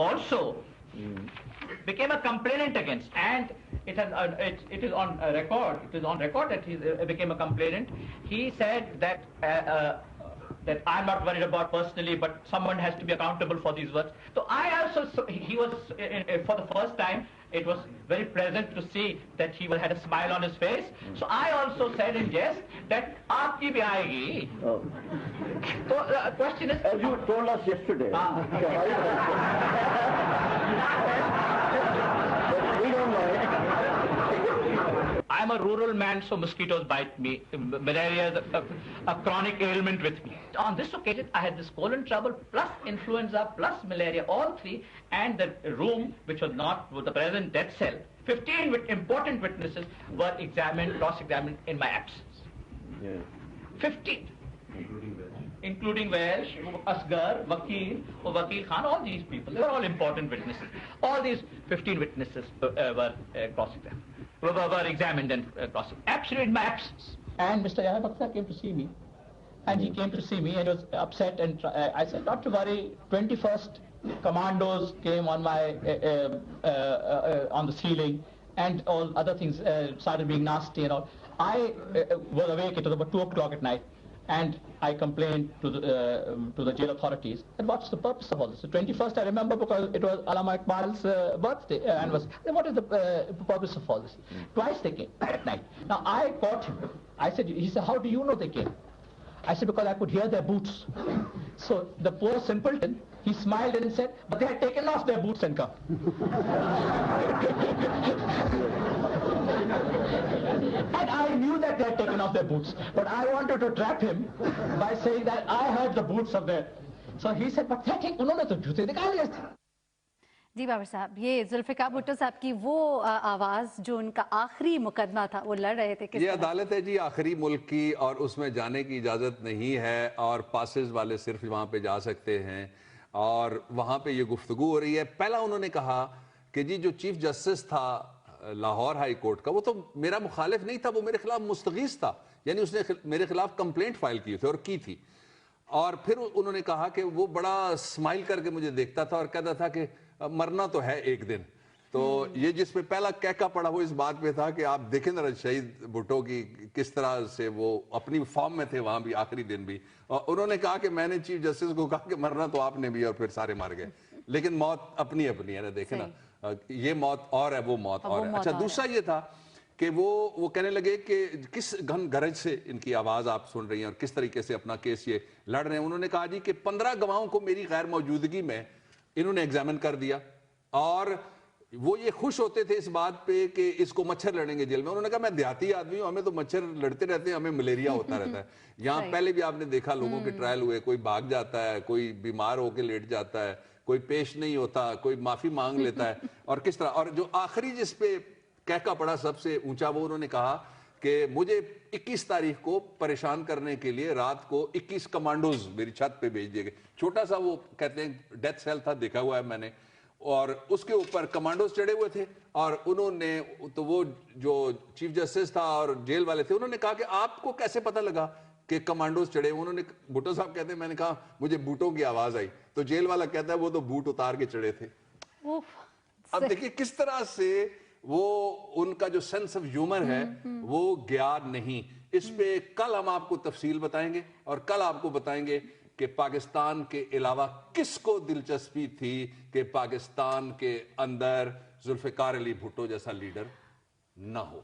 also became a complainant against, and it is on record. It is on record that he became a complainant. He said that that I'm not worried about personally, but someone has to be accountable for these words. So I also, he was for the first time, it was very pleasant to see that he had a smile on his face. So I also said in jest that aapki bhi aayegi. So the question is, as you told us yesterday. We don't know. I'm a rural man, so mosquitoes bite me. Malaria is a chronic ailment with me. On this occasion, I had this colon trouble, plus influenza, plus malaria, all three, and the room, which was not with the present death cell, 15 important witnesses were examined, cross-examined in my absence. Yeah. 15. Including Welsh, Asghar, Vakil Khan, all these people. They were all important witnesses. All these 15 witnesses were cross-examined. Were examined and cross-examined. Absolutely in my absence. And Mr. Yahya Bakhtar came to see me. And he came to see me and was upset, and I said, not to worry, 21st commandos came on my, on the ceiling, and all other things started being nasty and all. I was awake, it was about 2 o'clock at night. And I complained to the jail authorities. And what's the purpose of all this? The 21st I remember because it was Allama Iqbal's birthday anniversary. What is the purpose of all this? Twice they came at night. Now I caught him. He said, how do you know they came? I said, because I could hear their boots. So the poor simpleton, he smiled and said, but they had taken off their boots and come. And I knew that they had taken off their boots, but I wanted to trap him by saying that I heard the boots of their. So he said, but उन्होंने तो जूते निकाल लिए थे. जी बाबर साहब, ये जुल्फिकार भुट्टो साहब की वो आवाज़ जो उनका आखिरी मुकदमा था, वो लड़ रहे थे. ये अदालत है जी आखिरी मुल्क की, और उसमें जाने की इजाज़त नहीं है, और पासेस वाले सिर्फ वहाँ पे जा सकते हैं, और वहाँ पे ये गुफ्तगू हो रही है. पहला उन्होंने कहा कि जी जो चीफ जस्टिस था लाहौर हाई कोर्ट का, वो तो मेरा मुखालिफ नहीं था, वो मेरे खिलाफ मुस्तगीस था, यानी उसने मेरे खिलाफ कंप्लेंट फाइल की थी और की थी. और फिर उन्होंने कहा कि वो बड़ा स्माइल करके मुझे देखता था और कहता था कि मरना तो है एक दिन. तो ये जिस पे पहला कहका पड़ा वो इस बात पे था कि आप देखें जरा शहीद भुट्टो की किस तरह से वो अपनी फॉर्म में थे वहां भी, आखिरी दिन भी. और उन्होंने कहा कि मैंने चीफ जस्टिस को कहा कि मरना तो आपने भी, और फिर सारे मर गए. लेकिन मौत अपनी अपनी है ना, देखे ना, ये मौत और है, वो मौत और है. अच्छा, दूसरा ये था कि वो कहने लगे कि किस घन गरज से इनकी आवाज आप सुन रही हैं और किस तरीके से अपना केस ये लड़ रहे हैं. उन्होंने कहा जी कि 15 गवाहों को मेरी गैर मौजूदगी में इन्होंने एग्जामिन कर दिया, और वो ये खुश होते थे इस बात पे कि इसको मच्छर लड़ेंगे जेल में. उन्होंने कहा मैं देहाती आदमी हूं, हमें तो मच्छर लड़ते रहते हैं, हमें मलेरिया होता रहता है. यहाँ पहले भी आपने देखा लोगों के ट्रायल हुए, कोई भाग जाता है, कोई बीमार होकर लेट जाता है, कोई पेश नहीं होता, कोई माफी मांग लेता है, और किस तरह. और जो आखिरी जिस पे कहका पड़ा सबसे ऊंचा, वो उन्होंने कहा कि मुझे 21 तारीख को परेशान करने के लिए रात को 21 कमांडोज मेरी छत पे भेज दिए गए. छोटा सा वो कहते हैं डेथ सेल था, देखा हुआ है मैंने, और उसके ऊपर कमांडोज चढ़े हुए थे. और उन्होंने तो वो जो चीफ जस्टिस था और जेल वाले थे, उन्होंने कहा कि आपको कैसे पता लगा कि कमांडोज चढ़े. उन्होंने, भुट्टो साहब कहते हैं, मैंने कहा मुझे बूटों की आवाज आई, तो जेल वाला कहता है वो तो बूट उतार के चढ़े थे. अब देखिए किस तरह से वो उनका जो सेंस ऑफ ह्यूमर है वो गया नहीं. इस पे कल हम आपको तफसील बताएंगे, और कल आपको बताएंगे कि पाकिस्तान के अलावा किसको दिलचस्पी थी कि पाकिस्तान के अंदर जुल्फिकार अली भुट्टो जैसा लीडर ना हो.